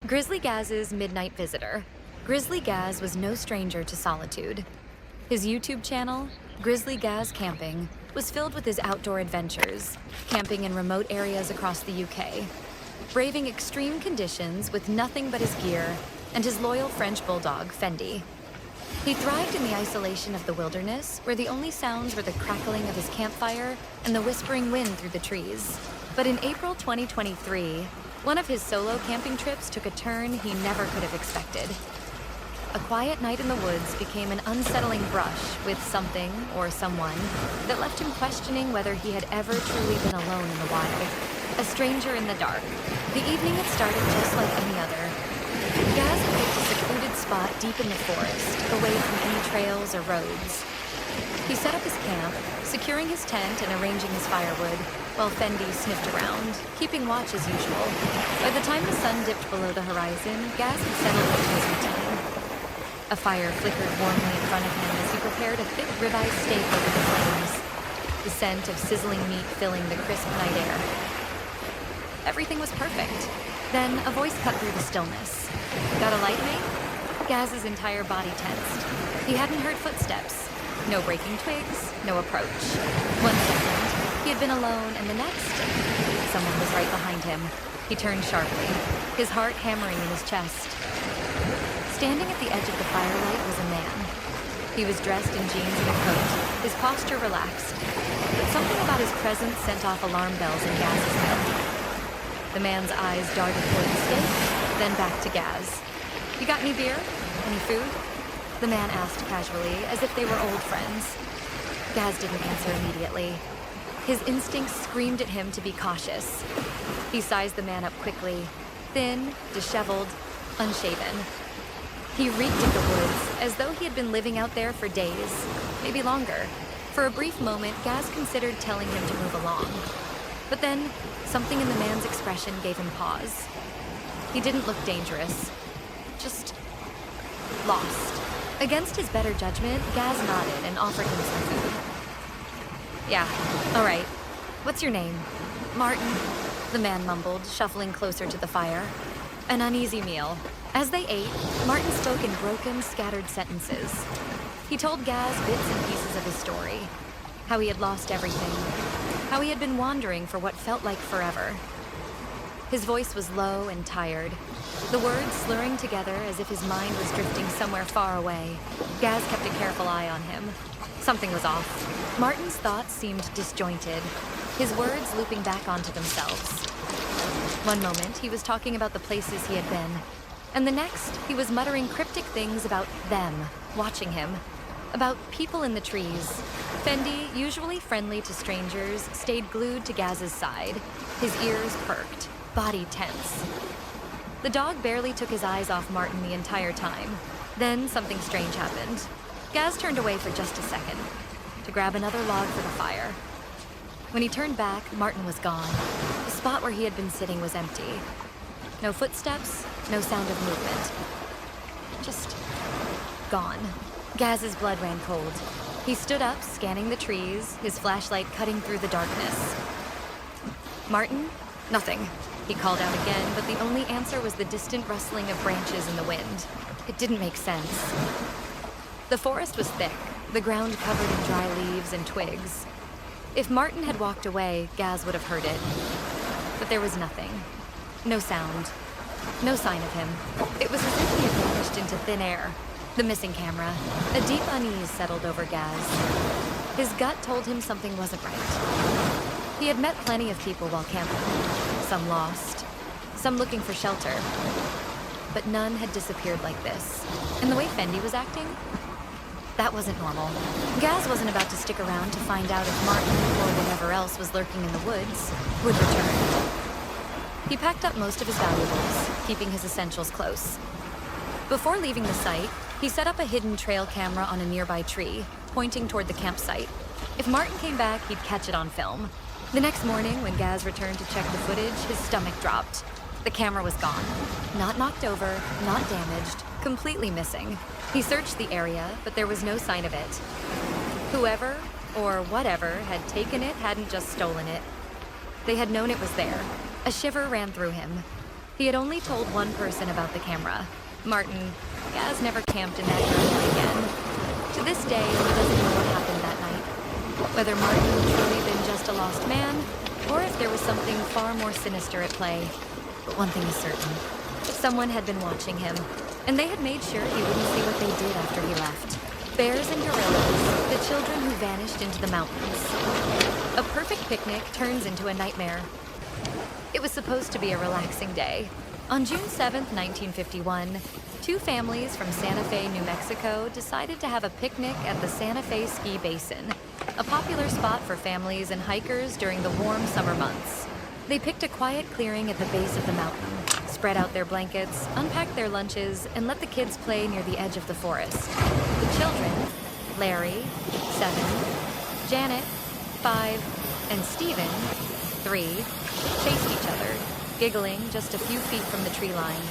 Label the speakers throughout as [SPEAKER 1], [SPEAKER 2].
[SPEAKER 1] Grizzly Gaz's midnight visitor. Grizzly Gaz was no stranger to solitude. His YouTube channel, Grizzly Gaz Camping, was filled with his outdoor adventures, camping in remote areas across the UK, braving extreme conditions with nothing but his gear and his loyal French bulldog, Fendi. He thrived in the isolation of the wilderness, where the only sounds were the crackling of his campfire and the whispering wind through the trees. But in April 2023, one of his solo camping trips took a turn he never could have expected. A quiet night in the woods became an unsettling brush with something or someone that left him questioning whether he had ever truly been alone in the wild. A stranger in the dark. The evening had started just like any other. Gaz had picked a secluded spot deep in the forest, away from any trails or roads. He set up his camp, securing his tent and arranging his firewood, while Fendi sniffed around, keeping watch as usual. By the time the sun dipped below the horizon, Gaz had settled into his routine. A fire flickered warmly in front of him as he prepared a thick ribeye steak over the flames, the scent of sizzling meat filling the crisp night air. Everything was perfect. Then a voice cut through the stillness. "Got a light, mate?" Gaz's entire body tensed. He hadn't heard footsteps. No breaking twigs, no approach. 1 second, he had been alone, and the next, someone was right behind him. He turned sharply, his heart hammering in his chest. Standing at the edge of the firelight was a man. He was dressed in jeans and a coat, his posture relaxed. But something about his presence sent off alarm bells in Gaz's head. The man's eyes darted toward the steak, then back to Gaz. "You got any beer? Any food?" The man asked casually, as if they were old friends. Gaz didn't answer immediately. His instincts screamed at him to be cautious. He sized the man up quickly, thin, disheveled, unshaven. He reeked of the woods, as though he had been living out there for days, maybe longer. For a brief moment, Gaz considered telling him to move along. But then, something in the man's expression gave him pause. He didn't look dangerous, just lost. Against his better judgment, Gaz nodded and offered him some food. "Yeah, all right. What's your name?" "Martin," the man mumbled, shuffling closer to the fire. An uneasy meal. As they ate, Martin spoke in broken, scattered sentences. He told Gaz bits and pieces of his story. How he had lost everything. How he had been wandering for what felt like forever. His voice was low and tired, the words slurring together as if his mind was drifting somewhere far away. Gaz kept a careful eye on him. Something was off. Martin's thoughts seemed disjointed, his words looping back onto themselves. One moment, he was talking about the places he had been, and the next, he was muttering cryptic things about them, watching him, about people in the trees. Fendi, usually friendly to strangers, stayed glued to Gaz's side, his ears perked, body tense. The dog barely took his eyes off Martin the entire time. Then something strange happened. Gaz turned away for just a second, to grab another log for the fire. When he turned back, Martin was gone. The spot where he had been sitting was empty. No footsteps, no sound of movement. Just gone. Gaz's blood ran cold. He stood up, scanning the trees, his flashlight cutting through the darkness. "Martin?" "Nothing," he called out again, but the only answer was the distant rustling of branches in the wind. It didn't make sense. The forest was thick, the ground covered in dry leaves and twigs. If Martin had walked away, Gaz would have heard it. But there was nothing. No sound. No sign of him. It was as if he had vanished into thin air. The missing camera. A deep unease settled over Gaz. His gut told him something wasn't right. He had met plenty of people while camping. Some lost, some looking for shelter. But none had disappeared like this. And the way Fendi was acting? That wasn't normal. Gaz wasn't about to stick around to find out if Martin, or whatever else was lurking in the woods, would return. He packed up most of his valuables, keeping his essentials close. Before leaving the site, he set up a hidden trail camera on a nearby tree, pointing toward the campsite. If Martin came back, he'd catch it on film. The next morning, when Gaz returned to check the footage, his stomach dropped. The camera was gone. Not knocked over, not damaged, completely missing. He searched the area, but there was no sign of it. Whoever, or whatever, had taken it hadn't just stolen it. They had known it was there. A shiver ran through him. He had only told one person about the camera. Martin. Gaz never camped in that area again. To this day, he doesn't know what happened that night. Whether Martin had truly been just a lost man, or if there was something far more sinister at play. But one thing is certain. Someone had been watching him, and they had made sure he wouldn't see what they did after he left. Bears and gorillas, the children who vanished into the mountains. A perfect picnic turns into a nightmare. It was supposed to be a relaxing day. On June 7th, 1951, two families from Santa Fe, New Mexico decided to have a picnic at the Santa Fe Ski Basin, a popular spot for families and hikers during the warm summer months. They picked a quiet clearing at the base of the mountain, spread out their blankets, unpacked their lunches, and let the kids play near the edge of the forest. The children, Larry, 7, Janet, 5, and Stephen, 3, chased each other, giggling just a few feet from the tree line.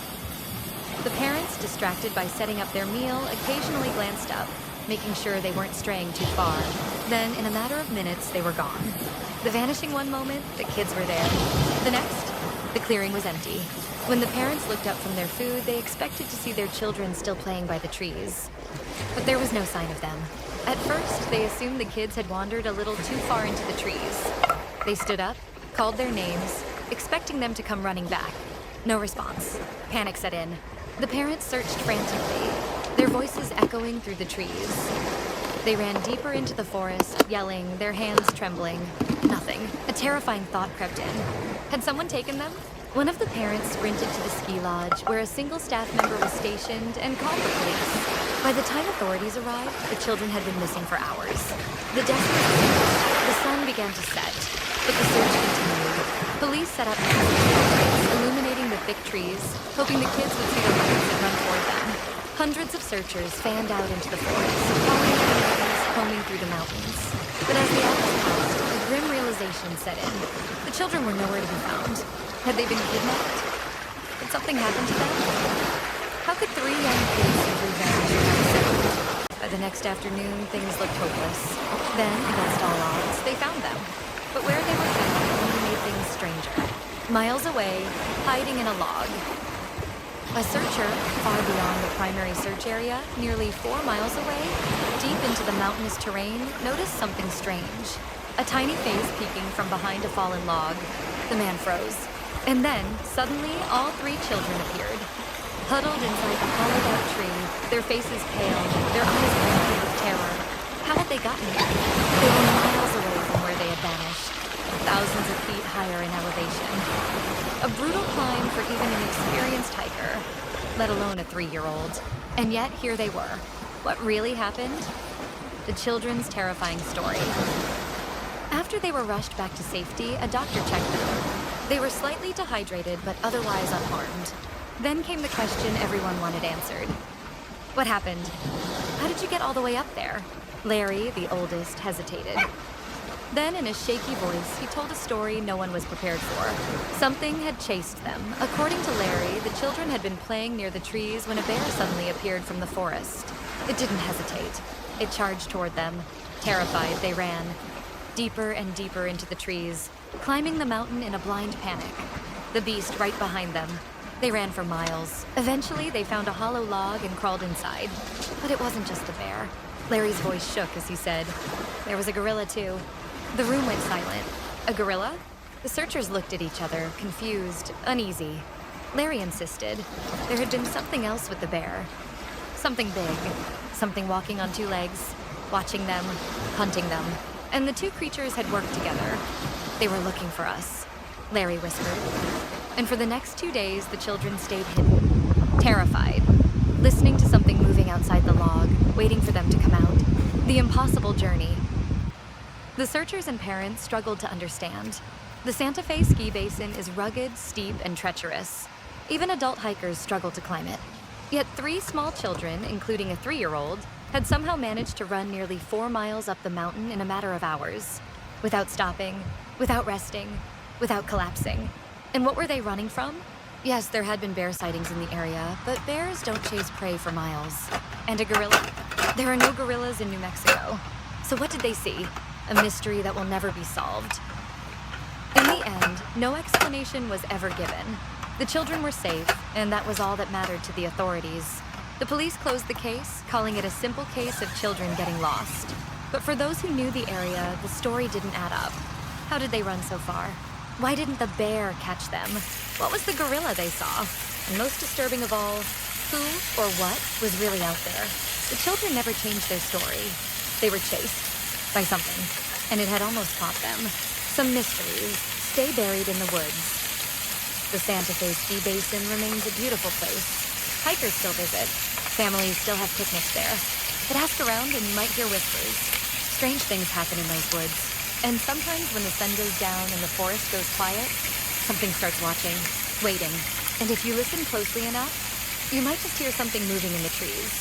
[SPEAKER 1] The parents, distracted by setting up their meal, occasionally glanced up, making sure they weren't straying too far. Then, in a matter of minutes, they were gone. The vanishing one moment, the kids were there. The next, the clearing was empty. When the parents looked up from their food, they expected to see their children still playing by the trees. But there was no sign of them. At first, they assumed the kids had wandered a little too far into the trees. They stood up, called their names, expecting them to come running back. No response. Panic set in. The parents searched frantically, their voices echoing through the trees. They ran deeper into the forest, yelling, their hands trembling. Nothing. A terrifying thought crept in. Had someone taken them? One of the parents sprinted to the ski lodge, where a single staff member was stationed, and called the police. By the time authorities arrived, the children had been missing for hours. The desk was finished. The sun began to set, but the search continued. Police set up spotlights, illuminating the thick trees, hoping the kids would see the lights and run toward them. Hundreds of searchers fanned out into the forest, following the trees, combing through the mountains. But as the hours passed, a grim realization set in. The children were nowhere to be found. Had they been kidnapped? Had something happened to them? How could 3 young kids simply vanish without a sound? By the next afternoon, things looked hopeless. Then, against all odds, they found them. But where they were found only made things stranger. Miles away, hiding in a log. A searcher, far beyond the primary search area, nearly 4 miles away, deep into the mountainous terrain, noticed something strange. A tiny face peeking from behind a fallen log. The man froze. And then, suddenly, all 3 children appeared. Huddled inside the hollowed-out tree, their faces pale, their eyes blinking with terror. How had they gotten there? They were miles away from where they had vanished, thousands of feet higher in elevation. A brutal climb for even an experienced hiker, let alone a 3-year-old. And yet, here they were. What really happened? The children's terrifying story. After they were rushed back to safety, a doctor checked them. They were slightly dehydrated, but otherwise unharmed. Then came the question everyone wanted answered. What happened? How did you get all the way up there? Larry, the oldest, hesitated. Then, in a shaky voice, he told a story no one was prepared for. Something had chased them. According to Larry, the children had been playing near the trees when a bear suddenly appeared from the forest. It didn't hesitate. It charged toward them. Terrified, they ran. Deeper and deeper into the trees, climbing the mountain in a blind panic. The beast right behind them. They ran for miles. Eventually, they found a hollow log and crawled inside. But it wasn't just a bear. Larry's voice shook as he said, "There was a gorilla too." The room went silent. A gorilla? The searchers looked at each other, confused, uneasy. Larry insisted. There had been something else with the bear. Something big. Something walking on 2 legs, watching them, hunting them. And the 2 creatures had worked together. They were looking for us, Larry whispered. And for the next 2 days, the children stayed hidden, terrified, listening to something moving outside the log, waiting for them to come out. The impossible journey. The searchers and parents struggled to understand. The Santa Fe ski basin is rugged, steep, and treacherous. Even adult hikers struggle to climb it. Yet 3 small children, including a 3-year-old, had somehow managed to run nearly 4 miles up the mountain in a matter of hours, without stopping, without resting, without collapsing. And what were they running from? Yes, there had been bear sightings in the area, but bears don't chase prey for miles. And a gorilla? There are no gorillas in New Mexico. So what did they see? A mystery that will never be solved. In the end, no explanation was ever given. The children were safe, and that was all that mattered to the authorities. The police closed the case, calling it a simple case of children getting lost. But for those who knew the area, the story didn't add up. How did they run so far? Why didn't the bear catch them? What was the gorilla they saw? And most disturbing of all, who or what was really out there? The children never changed their story. They were chased by something, and it had almost caught them. Some mysteries stay buried in the woods. The Santa Fe Ski Basin remains a beautiful place. Hikers still visit. Families still have picnics there. But ask around and you might hear whispers. Strange things happen in those woods. And sometimes when the sun goes down and the forest goes quiet, something starts watching, waiting. And if you listen closely enough, you might just hear something moving in the trees.